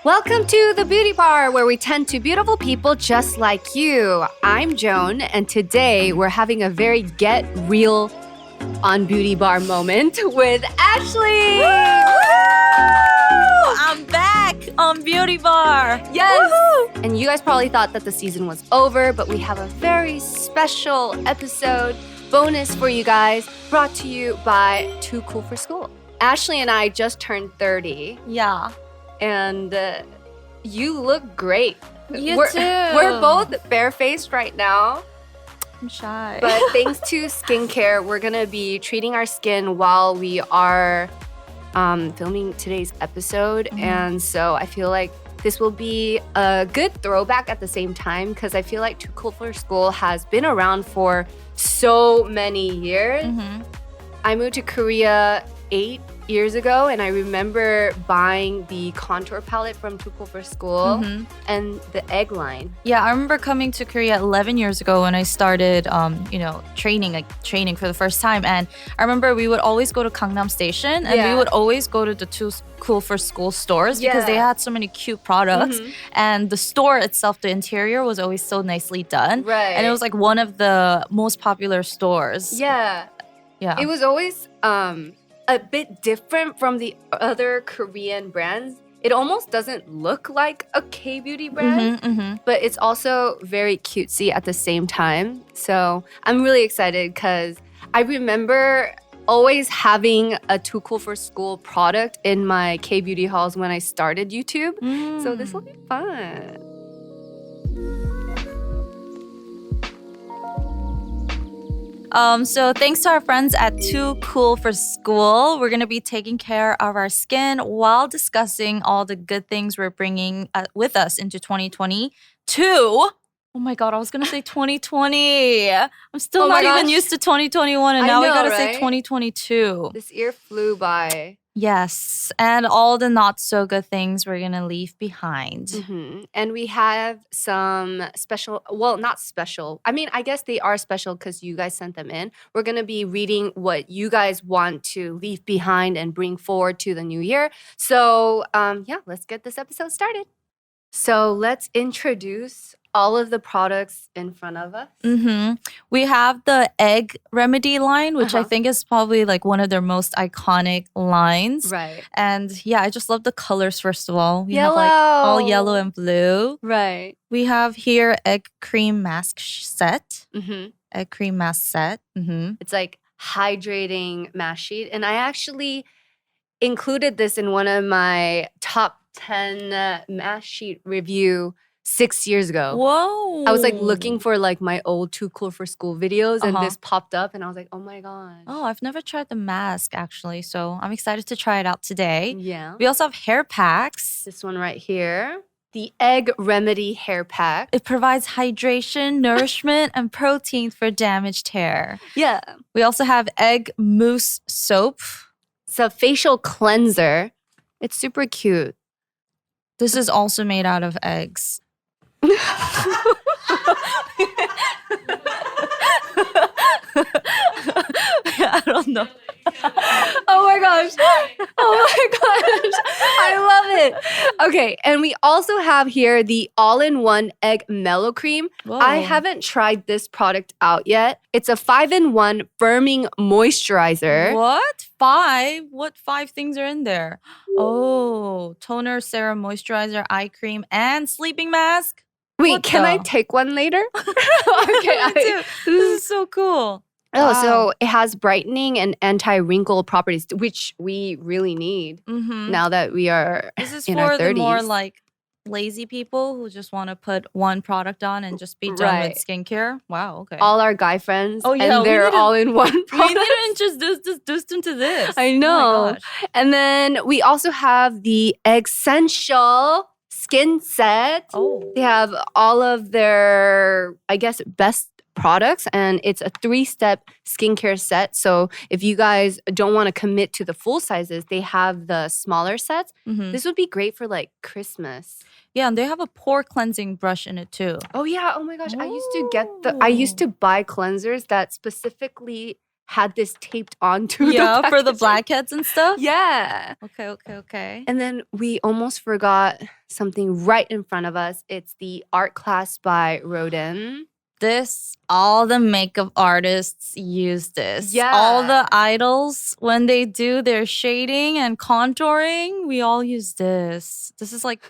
Welcome to the Beauty Bar, where we tend to beautiful people just like you. I'm Joan, and today we're having a very get real on Beauty Bar moment with Ashley. Woo! I'm back on Beauty Bar. Yes. Woo-hoo! And you guys probably thought that the season was over, but we have a very special episode bonus for you guys, brought to you by Too Cool for School. Ashley and I just turned 30. Yeah. And you look great. You too. We're both barefaced right now. I'm shy. But thanks to skincare, we're going to be treating our skin while we are filming today's episode. And so I feel like this will be a good throwback at the same time because I feel like Too Cool for School has been around for so many years. I moved to Korea 8 years ago, and I remember buying the contour palette from Too Cool for School and the egg line. Yeah, I remember coming to Korea 11 years ago when I started, training for the first time. And I remember we would always go to Gangnam Station, and we would always go to the Too Cool for School stores because they had so many cute products. And the store itself, the interior was always so nicely done. Right. And it was like one of the most popular stores. Yeah. It was always a bit different from the other Korean brands. It almost doesn't look like a K-beauty brand, but it's also very cutesy at the same time. So I'm really excited because I remember always having a Too Cool for School product in my K-beauty hauls when I started YouTube. So this will be fun. So thanks to our friends at Too Cool for School, we're going to be taking care of our skin while discussing all the good things we're bringing with us into 2022. Oh my God, I was going to say 2020. I'm still not even used to 2021, and now we got to say 2022. This year flew by. Yes, and all the not so good things we're going to leave behind. And we have some special, well, not special. I mean, I guess they are special because you guys sent them in. We're going to be reading what you guys want to leave behind and bring forward to the new year. So, let's get this episode started. So let's introduce all of the products in front of us. We have the egg remedy line, which I think is probably like one of their most iconic lines. Right. And yeah, I just love the colors, first of all. We Yellow. have like all yellow and blue. Right. We have here egg cream mask set. Egg cream mask set. It's like hydrating mask sheet. And I actually included this in one of my top 10 mask sheet review 6 years ago. Whoa. I was like looking for like my old Too Cool for School videos and this popped up and I was like, oh my gosh. Oh, I've never tried the mask actually. So I'm excited to try it out today. Yeah. We also have hair packs. This one right here. The Egg Remedy Hair Pack. It provides hydration, nourishment, and protein for damaged hair. Yeah. We also have egg mousse soap. It's a facial cleanser. It's super cute. This is also made out of eggs. I don't know. Oh my gosh. I love it. Okay, and we also have here the all-in-one egg mellow cream. Whoa. I haven't tried this product out yet. It's a 5-in-1 firming moisturizer. What? 5? What 5 things are in there? Oh, toner, serum, moisturizer, eye cream, and sleeping mask. Wait, can I take one later? Okay, this is so cool. Oh, Wow. so it has brightening and anti-wrinkle properties, which we really need now that we are This is in for our 30s. the more like lazy people who just want to put one product on and just be done with skincare. Wow, okay. All our guy friends, Oh, yeah, and we they're need to- all in one we product. need to introduce them to this. I Oh know. my gosh. And then we also have the Essential Skin Set. Oh. They have all of their, I guess, best products, and it's a 3-step skincare set. So if you guys don't want to commit to the full sizes, they have the smaller sets. This would be great for like Christmas. Yeah, and they have a pore cleansing brush in it too. Oh yeah, oh my gosh. I used to buy cleansers that specifically had this taped onto the Yeah, for the packaging. blackheads and stuff. Yeah. Okay. And then we almost forgot something right in front of us. It's the art class by Rodin. All the makeup artists use this. Yeah. All the idols, when they do their shading and contouring, we all use this. This is like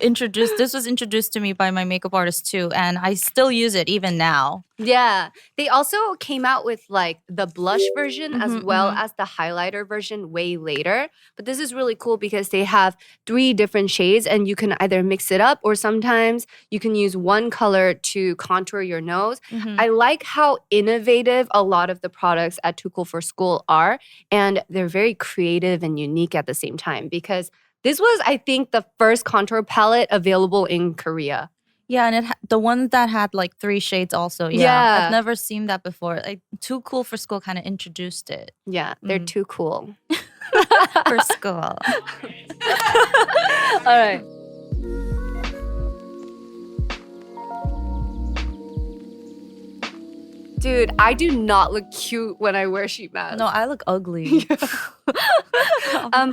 this was introduced to me by my makeup artist too, and I still use it even now. Yeah. They also came out with like the blush version as well as the highlighter version way later. But this is really cool because they have 3 different shades and you can either mix it up or sometimes you can use one color to contour your nose. I like how innovative a lot of the products at Too Cool for School are, and they're very creative and unique at the same time because this was, I think, the first contour palette available in Korea. Yeah, and the one that had like 3 shades also. Yeah. I've never seen that before. Like Too Cool for School kind of introduced it. Yeah, they're too cool. For school. All right. Dude, I do not look cute when I wear sheet masks. No, I look ugly.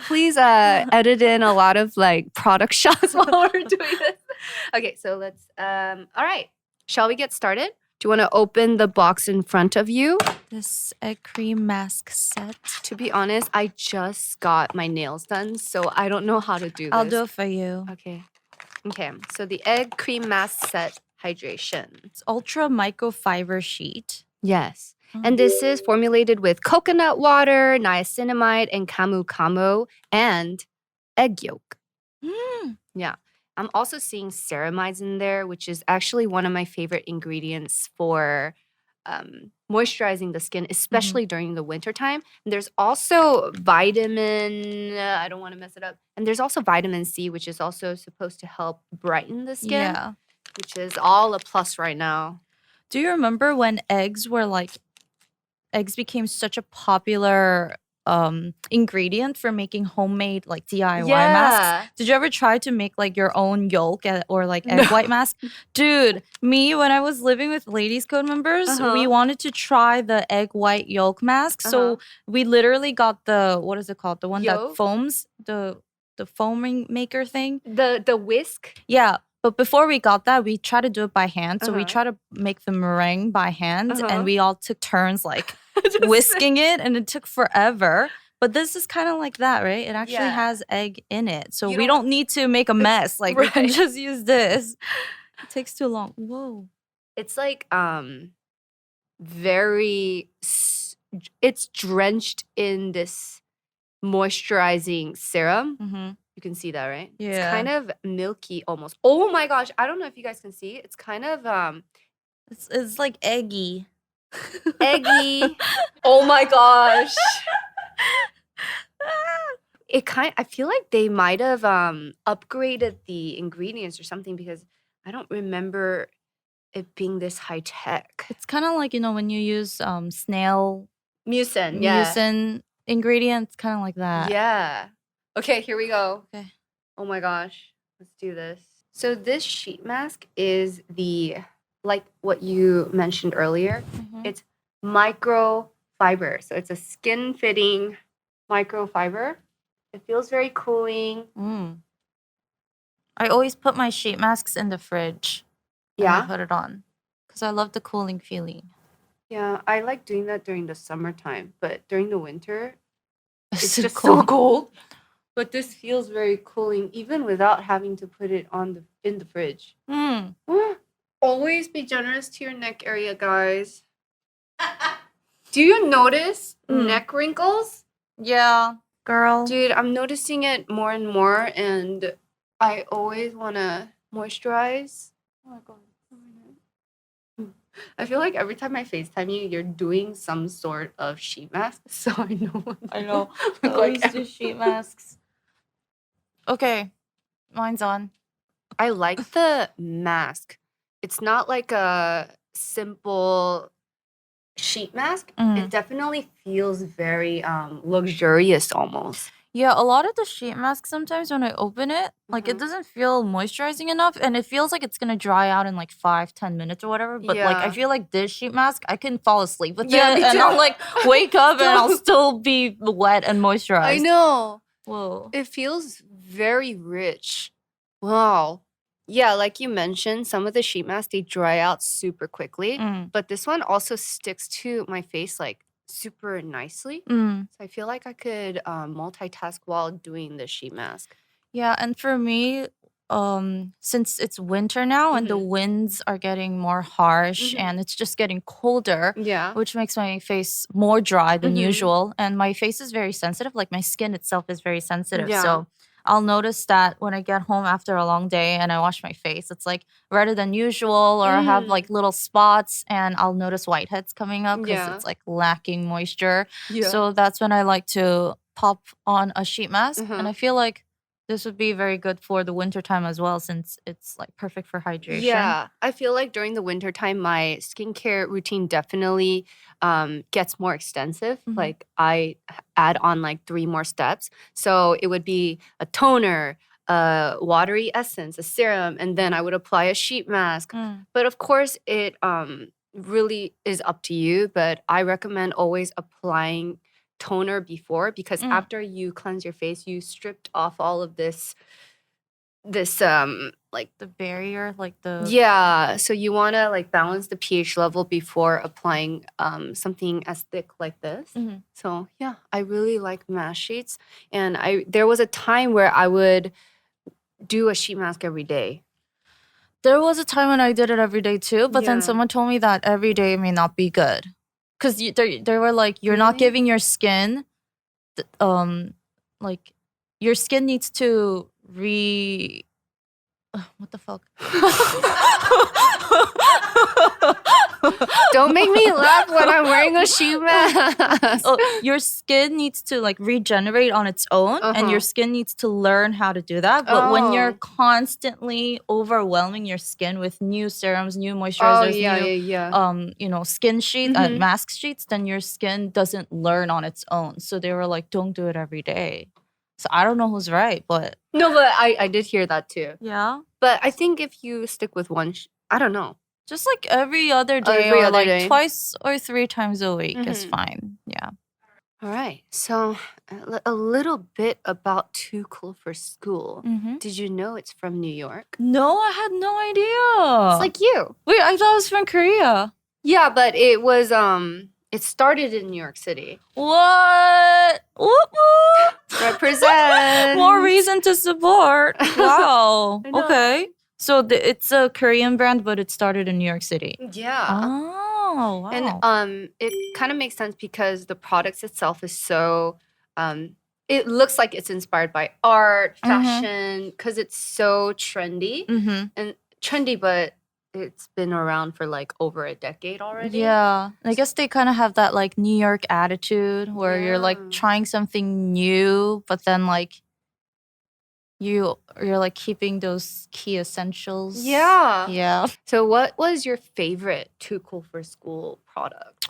Please edit in a lot of like product shots while we're doing this. Okay, so let's all right. Shall we get started? Do you want to open the box in front of you? This egg cream mask set. To be honest, I just got my nails done, so I don't know how to do this. I'll do it for you. Okay. So the egg cream mask set hydration. It's ultra microfiber sheet. Yes. And this is formulated with coconut water, niacinamide, and camu camu, and egg yolk. Yeah. I'm also seeing ceramides in there, which is actually one of my favorite ingredients for moisturizing the skin, especially during the wintertime. And there's also vitamin, I don't want to mess it up. And there's also vitamin C, which is also supposed to help brighten the skin, which is all a plus right now. Do you remember when eggs became such a popular ingredient for making homemade like DIY masks? Did you ever try to make like your own yolk or like egg white mask? Dude, me when I was living with Ladies Code members, we wanted to try the egg white yolk mask. So we literally got the, what is it called? The one that foams, the foaming maker thing. The whisk? Yeah. But before we got that, we tried to do it by hand. So we tried to make the meringue by hand, and we all took turns like whisking it, and it took forever. But this is kind of like that, right? It actually has egg in it. So we don't need to make a mess. Like we can just use this. It takes too long. Whoa. It's like it's drenched in this moisturizing serum. You can see that, right? Yeah. It's kind of milky almost. Oh my gosh. I don't know if you guys can see. It's kind of it's like eggy. Eggy. Oh my gosh. I feel like they might have upgraded the ingredients or something because I don't remember it being this high tech. It's kind of like, when you use snail mucin ingredients, kind of like that. Yeah. Okay, here we go. Okay. Oh my gosh. Let's do this. So this sheet mask is like what you mentioned earlier. It's microfiber. So it's a skin-fitting microfiber. It feels very cooling. I always put my sheet masks in the fridge. Yeah? And I put it on because I love the cooling feeling. Yeah, I like doing that during the summertime. But during the winter, it's so just cold. so cold. But this feels very cooling, even without having to put it in the fridge. Always be generous to your neck area, guys. Do you notice neck wrinkles? Yeah, girl. Dude, I'm noticing it more and more, and I always want to moisturize. Oh my God. I feel like every time I FaceTime you, you're doing some sort of sheet mask, so I know what I know. I always do sheet masks. Okay, mine's on. I like the mask. It's not like a simple sheet mask. It definitely feels very luxurious almost. Yeah, a lot of the sheet mask sometimes when I open it, like it Mhm. doesn't feel moisturizing enough and it feels like it's gonna dry out in like 5, 10 minutes or whatever. But like I Yeah. feel like this sheet mask, I can fall asleep with Yeah, it me and I'll too. like wake up and I'll Still. still be wet and I moisturized. know. Whoa. It feels very rich. Wow. Yeah, like you mentioned, some of the sheet masks they dry out super quickly, Mm. but this one also sticks to my face like super nicely. Mm. So I feel like I could multitask while doing the sheet mask. Yeah, and for me, since it's winter now and the Mhm. winds are getting more harsh Mhm. and it's just getting colder, Yeah. which makes my face more dry than Mhm. usual. And my face is very sensitive, like my skin itself is very sensitive. Yeah. So I'll notice that when I get home after a long day and I wash my face, it's like redder than usual, or I have Mm. like little spots and I'll notice whiteheads coming up because Yeah. it's like lacking moisture. Yeah. So that's when I like to pop on a sheet mask. And I Uh-huh. feel like this would be very good for the winter time as well, since it's like perfect for hydration. Yeah, I feel like during the winter time, my skincare routine definitely gets more extensive. Mhm. Like I add on like 3 more steps. So it would be a toner, a watery essence, a serum, and then I would apply a sheet mask. Mm. But of course, it really is up to you. But I recommend always applying toner before because Mm. after you cleanse your face, you stripped off all of this like The barrier, like the yeah, so you want to like balance the pH level before applying something as thick like this. Mhm. So yeah, I really like mask sheets, and I there was a time where I would do a sheet mask every day. There was a time when I did it every day too, but then Yeah. someone told me that every day may not be good. Because they were like, you're not Really? giving your skin, like, your skin needs to what the fuck? Don't make me laugh when I'm wearing a sheet mask. Oh, your skin needs to like regenerate on its own, and your Uh-huh. skin needs to learn how to do that. But when you're Oh. constantly overwhelming your skin with new serums, new Oh moisturizers, yeah, new yeah, yeah. skin sheet Mhm. mask sheets, then your skin doesn't learn on its own. So they were like, don't do it every day. So I don't know who's right, but No, but I did hear that too. yeah, But I think if you stick with one, I don't know. just like every other day Every or other like day. twice or 3 times a week is Mhm. fine. Yeah. All right. So, a little bit about Too Cool for School. Mhm. Did you know it's from New York? No, I had no idea. It's like you. Wait, I thought it was from Korea. Yeah, but it was it started in New York City. What? Whoop, whoop. Represent. More reason to support. Wow. I know. Okay. So it's a Korean brand, but it started in New York City. Yeah. Oh, wow. And it kind of makes sense because the products itself is so it looks like it's inspired by art, fashion, because it's so trendy. Mm-hmm. And trendy, but it's been around for like over a decade already. Yeah. I guess they kind of have that like New York attitude where you're Yeah. like trying something new, but then like you're like keeping those key essentials. Yeah. Yeah. So what was your favorite Too Cool for School product?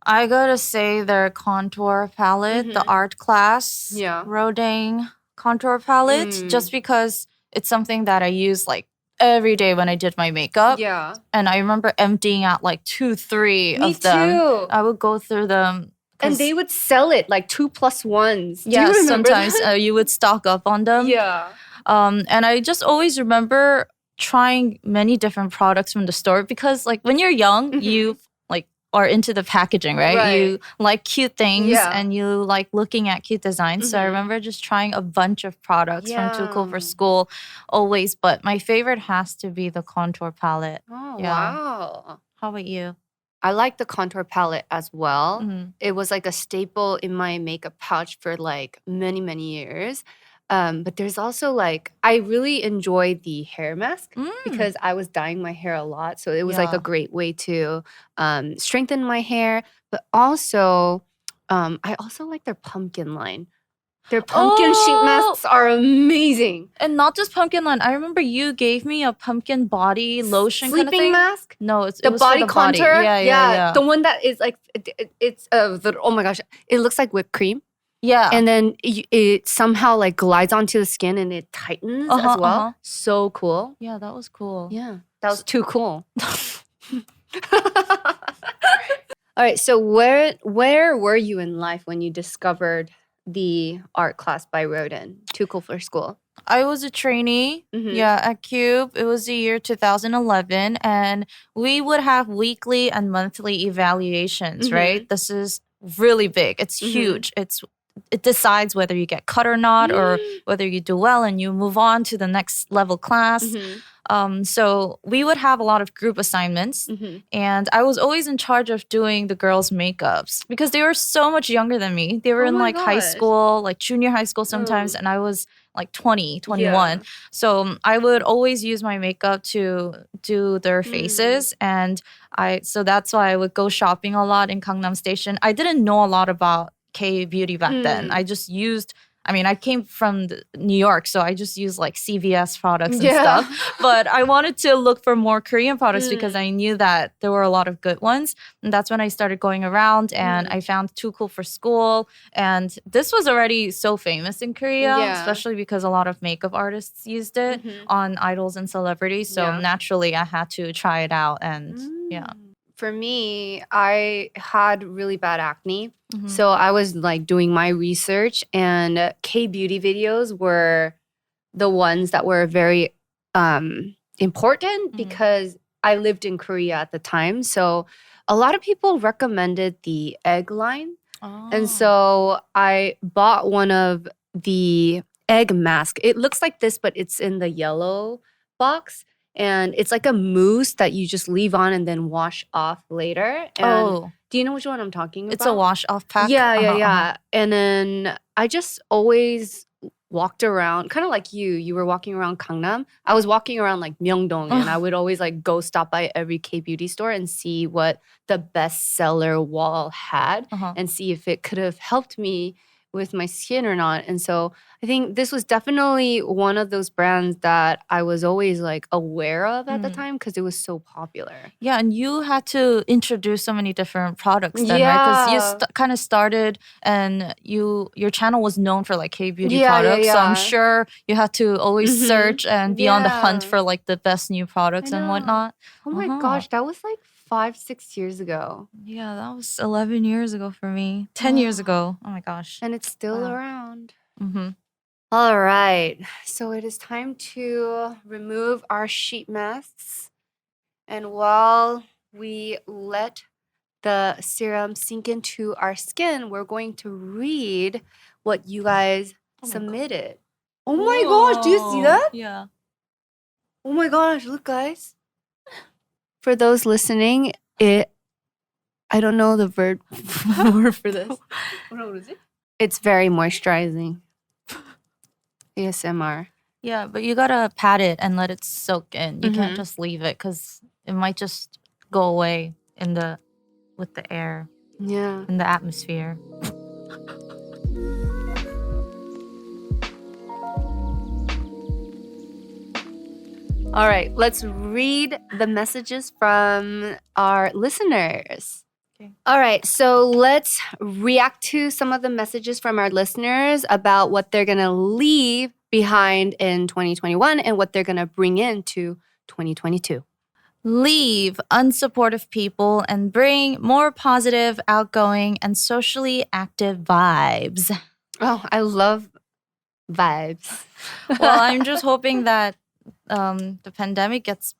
I gotta say their contour palette, the Mhm. art class, Yeah. Rodang contour palette, just because it's something that I use like every day when I did my makeup. Yeah. And I remember emptying out like 2, 3 Me of them. too. I would go through them. And they would sell it like 2+1s. Do Yeah, you remember sometimes that? you would stock up on them. Yeah. And I just always remember trying many different products from the store because like when you're young, Mhm. you like are into the packaging, right? Right. You like cute things Yeah. and you like looking at cute designs. So I Mhm. remember just trying a bunch of products from Too Cool for Yeah. School always, but my favorite has to be the contour palette. Oh, Yeah. wow. How about you? I like the contour palette as well. Mhm. It was like a staple in my makeup pouch for like many, many years. But there's also like, I really enjoy the hair mask because I was dyeing my hair a lot. So it was like a Yeah. great way to strengthen my hair. But also, I also like their pumpkin line. Their pumpkin sheet Oh! masks are amazing. And not just pumpkin line. I remember you gave me a pumpkin body lotion kind of Sleeping thing. mask? No, it The was for body the body. contour? Yeah. The one that is like, it's oh my gosh, it looks like whipped cream. Yeah. And then it somehow like glides onto the skin and it tightens as well. So cool. Yeah, that was cool. Yeah, that was too cool. All right, so where were you in life when you discovered the art class by Rodin? Too cool for school. I was a trainee, at Cube. It was the year 2011, and we would have weekly and monthly evaluations, right? This is really big. It's huge. It decides whether you get cut or not, or whether you do well and you move on to the next level class. So we would have a lot of group assignments, and I was always in charge of doing the girls' makeups because they were so much younger than me. They were in like high school, like junior high school sometimes, and I was like 20, 21. Yeah. So I would always use my makeup to do their faces, and so that's why I would go shopping a lot in Gangnam Station. I didn't know a lot about K-beauty back then. I just used, I came from New York, so I just used like CVS products and stuff. But I wanted to look for more Korean products because I knew that there were a lot of good ones. And that's when I started going around and I found Too Cool for School. And this was already so famous in Korea, especially because a lot of makeup artists used it on idols and celebrities. So naturally, I had to try it out. And For me, I had really bad acne. So I was like doing my research, and K-beauty videos were the ones that were very important because I lived in Korea at the time. So a lot of people recommended the egg line. And so I bought one of the egg mask. It looks like this, but it's in the yellow box. And it's like a mousse that you just leave on and then wash off later. And do you know which one I'm talking about? It's a wash off pack? Yeah. And then I just always walked around, kind of like you were walking around Gangnam. I was walking around like Myeongdong, and I would always like go stop by every K-beauty store and see what the bestseller wall had and see if it could have helped me with my skin or not. And so I think this was definitely one of those brands that I was always like aware of at the time because it was so popular. Yeah, and you had to introduce so many different products then, right? Because you kind of started and your channel was known for like K-beauty products. So I'm sure you had to always search and be on the hunt for like the best new products and whatnot. Oh my gosh, that was like 5-6 years ago. Yeah, that was 11 years ago for me. 10 years ago. Oh my gosh. And it's still around. All right. So it is time to remove our sheet masks. And while we let the serum sink into our skin, we're going to read what you guys submitted. Oh my gosh, do you see that? Yeah. Oh my gosh, look guys. For those listening, I don't know the word for this. What is it? It's very moisturizing. ASMR. Yeah, but you gotta pat it and let it soak in. You can't just leave it because it might just go away with the air. Yeah. In the atmosphere. All right, let's read the messages from our listeners. Okay. All right, so let's react to some of the messages from our listeners about what they're going to leave behind in 2021 and what they're going to bring into 2022. Leave unsupportive people and bring more positive, outgoing, and socially active vibes. Oh, I love vibes. Well, I'm just hoping that the pandemic gets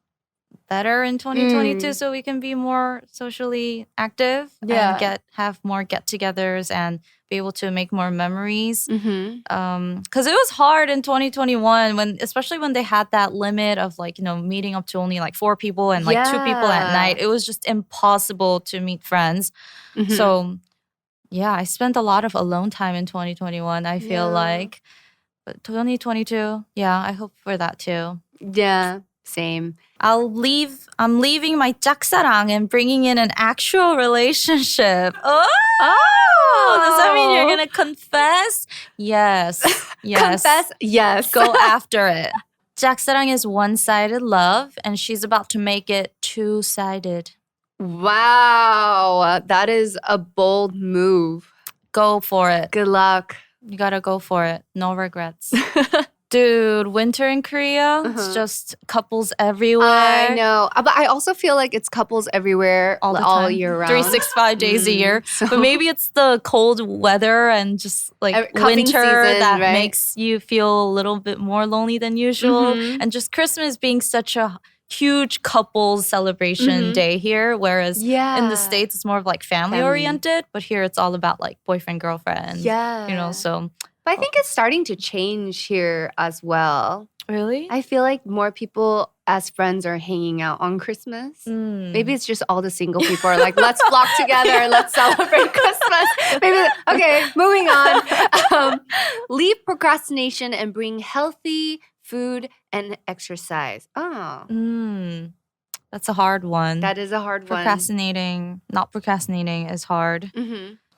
better in 2022 so we can be more socially active and have more get-togethers and be able to make more memories. Because it was hard in 2021 especially when they had that limit of like, meeting up to only like 4 people and like 2 people at night. It was just impossible to meet friends. So yeah, I spent a lot of alone time in 2021, I feel like. But 2022, I hope for that too. Yeah, same. I'm leaving my 짝사랑 and bringing in an actual relationship. Oh! Does that mean you're going to confess? Yes. Confess? Yes. Go after it. 짝사랑 is one-sided love, and she's about to make it two-sided. Wow. That is a bold move. go for it. Good luck. You gotta go for it. No regrets. Dude, winter in Korea, it's just couples everywhere. I know. But I also feel like it's couples everywhere All the all time. year round. 365 days a year. But maybe it's the cold weather and just like Cuffing winter season, that right? makes you feel a little bit more lonely than usual. And just Christmas being such a huge couples celebration day here, whereas in the States it's more of like family oriented, but here it's all about like boyfriend, girlfriend. Yeah. You know, so. But I think it's starting to change here as well. Really? I feel like more people as friends are hanging out on Christmas. Maybe it's just all the single people are like, let's flock together, let's celebrate Christmas. Maybe, okay, moving on. Leave procrastination and bring healthy food and exercise. Oh. That's a hard one. That is a hard one. Not procrastinating is hard.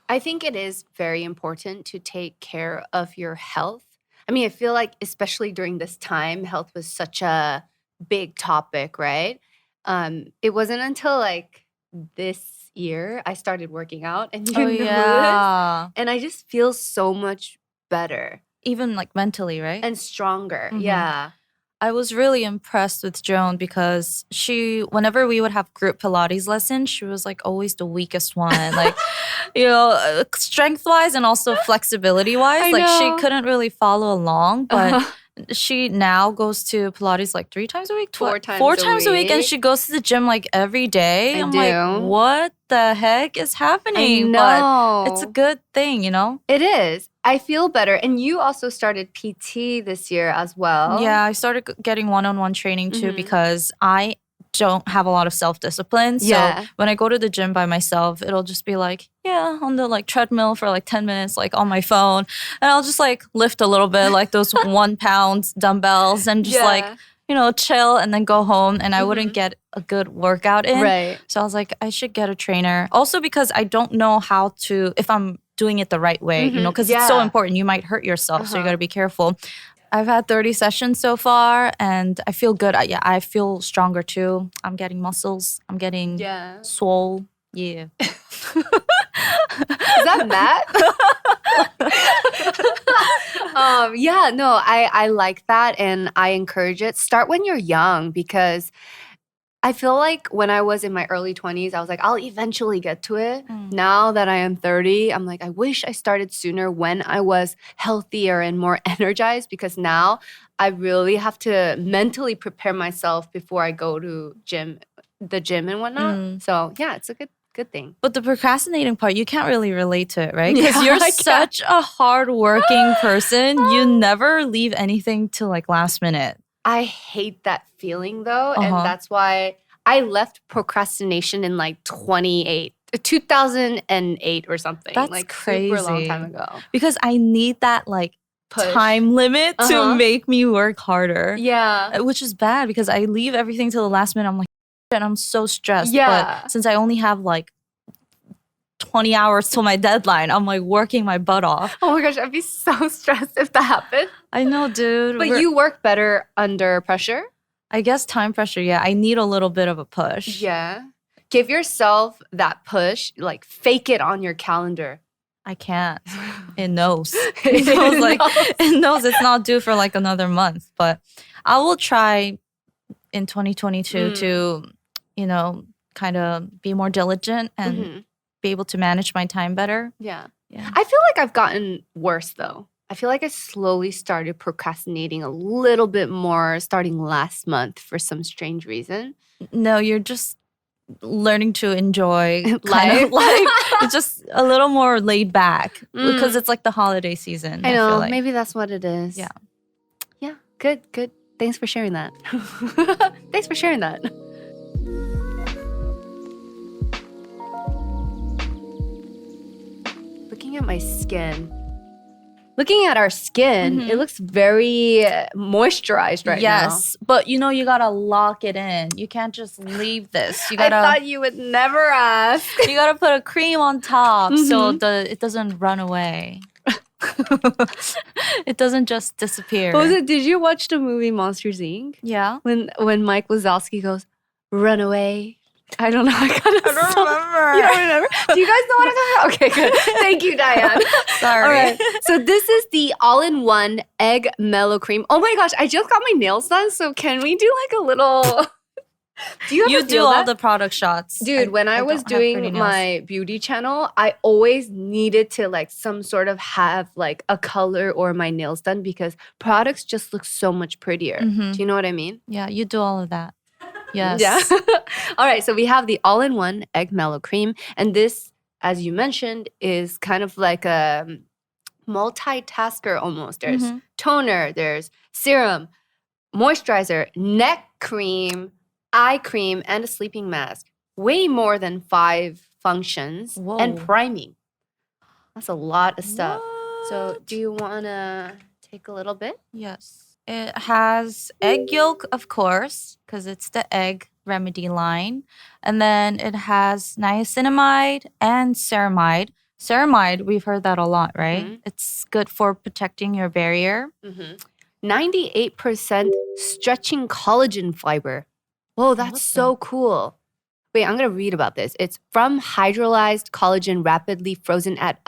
I think it is very important to take care of your health. I mean, I feel like especially during this time, health was such a big topic, right? It wasn't until like this year I started working out and you know this. And I just feel so much better. Even like mentally, right? And stronger, yeah. I was really impressed with Joan because whenever we would have group Pilates lessons, she was like always the weakest one. Like, you know, strength-wise and also flexibility-wise. Like she couldn't really follow along, but she now goes to Pilates like 3 times a week? Four times a week. And she goes to the gym like every day. I'm like, what the heck is happening? But it's a good thing, you know? It is. I feel better. And you also started PT this year as well. Yeah, I started getting one-on-one training too because I don't have a lot of self-discipline. So when I go to the gym by myself, it'll just be like, on the like treadmill for like 10 minutes, like on my phone. And I'll just like lift a little bit, like those 1 pound dumbbells and just like, you know, chill and then go home. And I wouldn't get a good workout in. Right. So I was like, I should get a trainer. Also because I don't know if I'm doing it the right way, you know, because it's so important. You might hurt yourself, so you got to be careful. I've had 30 sessions so far, and I feel good. I feel stronger too. I'm getting muscles. I'm getting swole. Yeah. Is that Matt? I like that, and I encourage it. Start when you're young because I feel like when I was in my early 20s, I was like, I'll eventually get to it. Now that I am 30, I'm like, I wish I started sooner when I was healthier and more energized because now I really have to mentally prepare myself before I go to the gym and whatnot. So yeah, it's a good thing. But the procrastinating part, you can't really relate to it, right? Because you're such a hardworking person. You never leave anything till like last minute. I hate that feeling though. And that's why I left procrastination in like 2008 or something. That's like crazy. Super long time ago. Because I need that like time limit to make me work harder. Yeah. Which is bad because I leave everything till the last minute. I'm like, and I'm so stressed. Yeah. But since I only have like 20 hours till my deadline, I'm like working my butt off. Oh my gosh, I'd be so stressed if that happened. I know, dude. But you work better under pressure? I guess time pressure, yeah. I need a little bit of a push. Yeah. Give yourself that push, like fake it on your calendar. I can't. It knows. It knows it's not due for like another month. But I will try in 2022 to, you know, kind of be more diligent and be able to manage my time better. Yeah. I feel like I've gotten worse though. I feel like I slowly started procrastinating a little bit more starting last month for some strange reason. No, you're just learning to enjoy life. It's just a little more laid back because it's like the holiday season. I know. Feel like. Maybe that's what it is. Yeah. Yeah. Good. Thanks for sharing that. Thanks for sharing that. Looking at my skin. Looking at our skin, it looks very moisturized right now. Yes, but you know you gotta lock it in. You can't just leave this. You gotta. I thought you would never ask. You gotta put a cream on top so it doesn't run away. It doesn't just disappear. Did you watch the movie Monsters Inc? Yeah. When Mike Wazowski goes, run away. I don't know. I don't remember. You don't remember? Do you guys know what I'm talking about? Okay, good. Thank you, Diane. Sorry. All right. So this is the all-in-one egg mellow cream. Oh my gosh, I just got my nails done. So can we do like a little... Do you ever You feel do all that? the product shots. Dude, when I was don't have pretty doing nails. my beauty channel, I always needed to like some sort of have like a color or my nails done because products just look so much prettier. Mhm. Do you know what I mean? Yeah, you do all of that. Yes. Yeah. All right. So we have the all-in-one egg mellow cream. And this, as you mentioned, is kind of like a multitasker almost. There's Mhm. toner, there's serum, moisturizer, neck cream, eye cream, and a sleeping mask. Way more than 5 functions. And Whoa. priming. That's a lot of stuff. So What? do you want to take a little bit? Yes. It has egg yolk, of course, because it's the egg remedy line. And then it has niacinamide and ceramide. Ceramide, we've heard that a lot, right? Mhm. It's good for protecting your barrier. 98% stretching collagen fiber. Whoa, that's What so cool. Wait, I'm going to read about this. It's from hydrolyzed collagen rapidly frozen at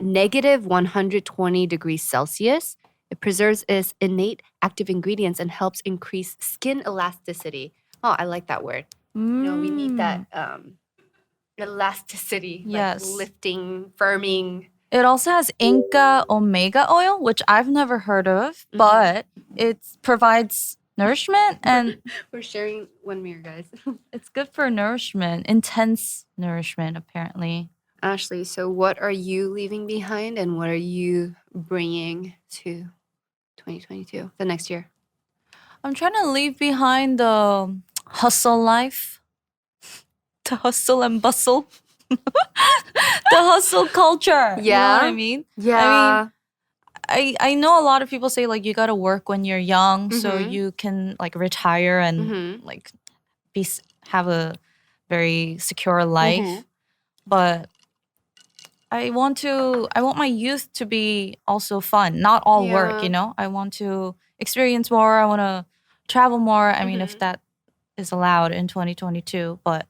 negative 120 degrees Celsius. It preserves its innate active ingredients and helps increase skin elasticity. Oh, I like that word. You know, we need that elasticity, Yes. like lifting, firming. It also has Inca omega oil, which I've never heard of, but it provides nourishment and We're sharing one mirror, guys. it's good for nourishment, intense nourishment, apparently. Ashley, so what are you leaving behind and what are you bringing to 2022, the next year? I'm trying to leave behind the hustle life, the hustle and bustle, the hustle culture. You know what I Yeah. mean? Yeah. I know a lot of people say like you gotta work when you're young so Mhm. you can like retire and Mhm. like have a very secure life. But I want my youth to be also fun, not all work, Yeah. you know? I want to experience more. I want to travel more. I mean, if that is allowed in 2022, but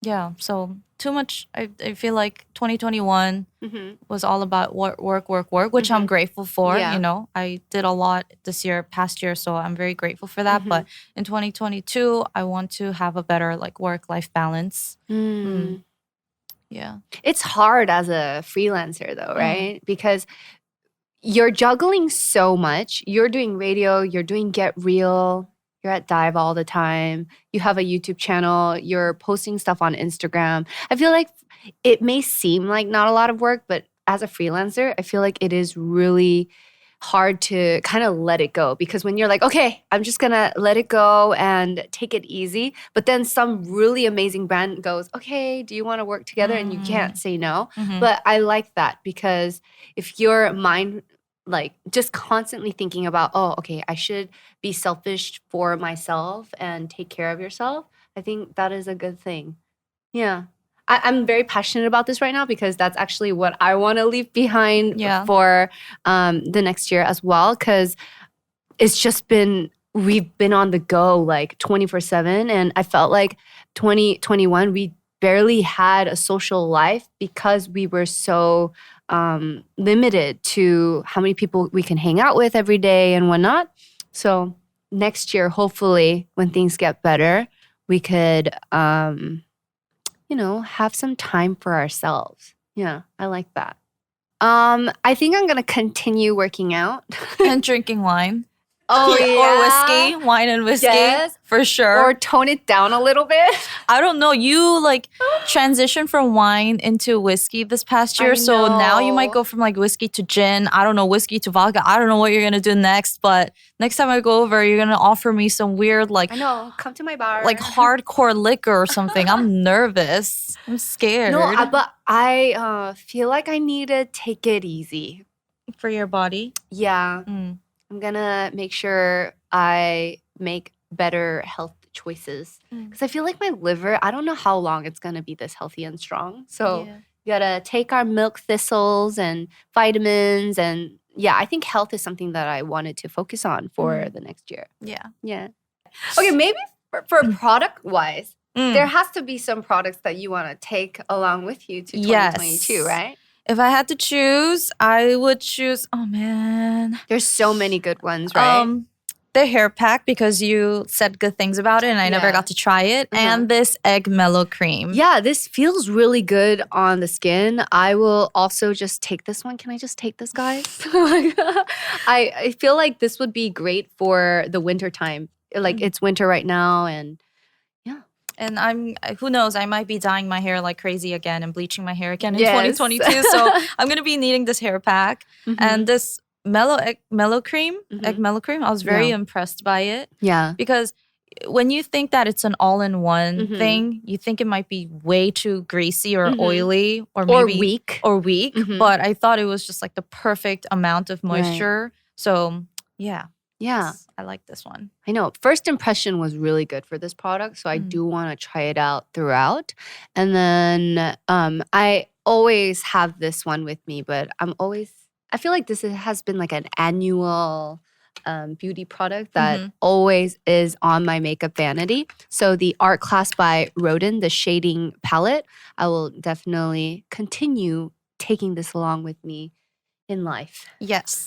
yeah, so too much. I feel like 2021 was all about work, which I'm grateful for. Yeah. You know, I did a lot past year, so I'm very grateful for that. But in 2022, I want to have a better like work-life balance. Yeah. It's hard as a freelancer though, right? Because you're juggling so much. You're doing radio, you're doing Get Real, you're at Dive all the time. You have a YouTube channel, you're posting stuff on Instagram. I feel like it may seem like not a lot of work, but as a freelancer, I feel like it is really hard to kind of let it go because when you're like, okay, I'm just gonna let it go and take it easy, but then some really amazing brand goes, okay, do you want to work together? And you can't say no. But I like that because if your mind like just constantly thinking about, oh, okay, I should be selfish for myself and take care of yourself, I think that is a good thing. Yeah. I'm very passionate about this right now because that's actually what I want to leave behind for the next year as well. Because it's just we've been on the go like 24/7. And I felt like 2021, we barely had a social life because we were so limited to how many people we can hang out with every day and whatnot. So next year, hopefully, when things get better, we could have some time for ourselves. Yeah, I like that. I think I'm gonna continue working out and drinking wine. Oh yeah, or whiskey, wine and whiskey, yes, for sure. Or tone it down a little bit. I don't know. You like transitioned from wine into whiskey this past year, so now you might go from like whiskey to gin. I don't know, whiskey to vodka. I don't know what you're gonna do next, but next time I go over, you're gonna offer me some weird like I know, come to my bar, like hardcore liquor or something. I'm nervous. I'm scared. No, but I feel like I need to take it easy for your body. Yeah. I'm gonna make sure I make better health choices because I feel like my liver, I don't know how long it's gonna be this healthy and strong. So you gotta take our milk thistles and vitamins. And yeah, I think health is something that I wanted to focus on for the next year. Yeah. Yeah. Okay, maybe for product wise, there has to be some products that you want to take along with you to 2022, Yes. right? If I had to choose, I would choose. Oh man, There's so many good ones, right? the hair pack because you said good things about it and I never Yeah. got to try it, and this egg mellow cream. Yeah, this feels really good on the skin. I will also just take this one. Can I just take this, guys? I feel like this would be great for the winter time. Like it's winter right now, and And who knows, I might be dyeing my hair like crazy again and bleaching my hair again in Yes. 2022. So I'm going to be needing this hair pack and this egg mellow cream. I was very impressed by it. Yeah. Because when you think that it's an all-in-one thing, you think it might be way too greasy or oily or maybe weak. But I thought it was just like the perfect amount of moisture. So yeah. Yeah. I like this one. I know. First impression was really good for this product, so I do want to try it out throughout. And then I always have this one with me, but I feel like this has been like an annual beauty product that always is on my makeup vanity. So the Art Class by Rodin, the shading palette, I will definitely continue taking this along with me in life. Yes.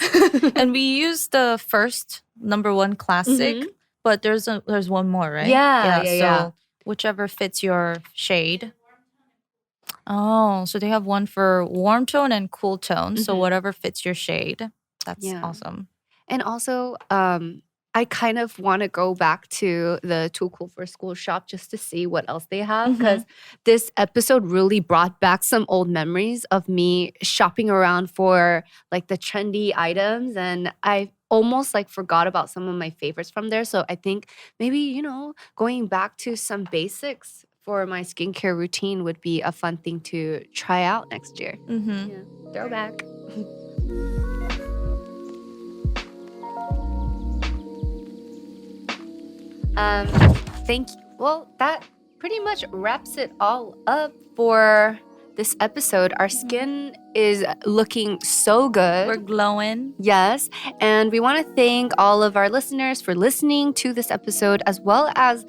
And we used the first #1 classic, but there's one more, right? Yeah. So whichever fits your shade. Oh, so they have one for warm tone and cool tone. So whatever fits your shade. That's awesome. And also, I kind of want to go back to the Too Cool for School shop just to see what else they have, because this episode really brought back some old memories of me shopping around for like the trendy items, and I almost like forgot about some of my favorites from there. So I think maybe, going back to some basics for my skincare routine would be a fun thing to try out next year. Yeah. Throwback. Thank you. Well, that pretty much wraps it all up for this episode. Our skin is looking so good. We're glowing. Yes. And we want to thank all of our listeners for listening to this episode, as well as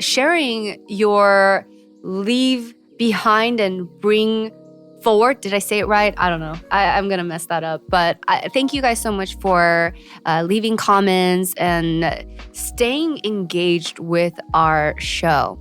sharing your leave behind and bring forward. Did I say it right? I don't know. I'm going to mess that up. But thank you guys so much for leaving comments and staying engaged with our show.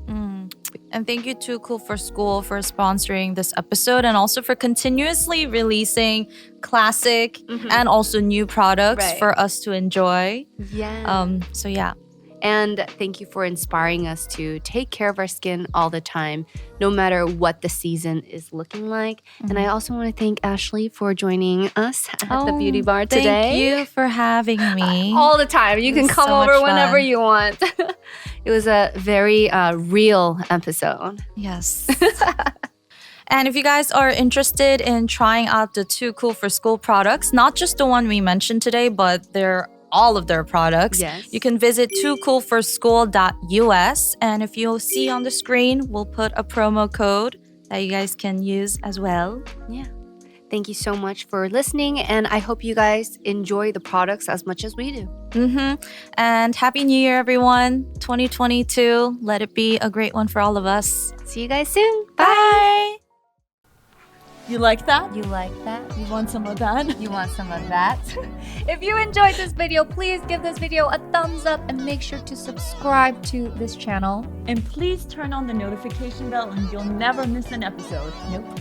And thank you to Cool for School for sponsoring this episode and also for continuously releasing classic and also new products for us to enjoy. Yeah. So yeah. And thank you for inspiring us to take care of our skin all the time, no matter what the season is looking like. And I also want to thank Ashley for joining us at the beauty bar today. Thank you for having me. All the time. You can come over whenever you want. It was a very real episode. Yes. And if you guys are interested in trying out the Too Cool for School products, not just the one we mentioned today, but all of their products. Yes. You can visit toocoolforschool.us, and if you'll see on the screen, we'll put a promo code that you guys can use as well. Yeah. Thank you so much for listening, and I hope you guys enjoy the products as much as we do. And Happy New Year, everyone. 2022. Let it be a great one for all of us. See you guys soon. Bye. You like that? You like that? You want some of that? You want some of that? If you enjoyed this video, please give this video a thumbs up and make sure to subscribe to this channel. And please turn on the notification bell and you'll never miss an episode. Nope.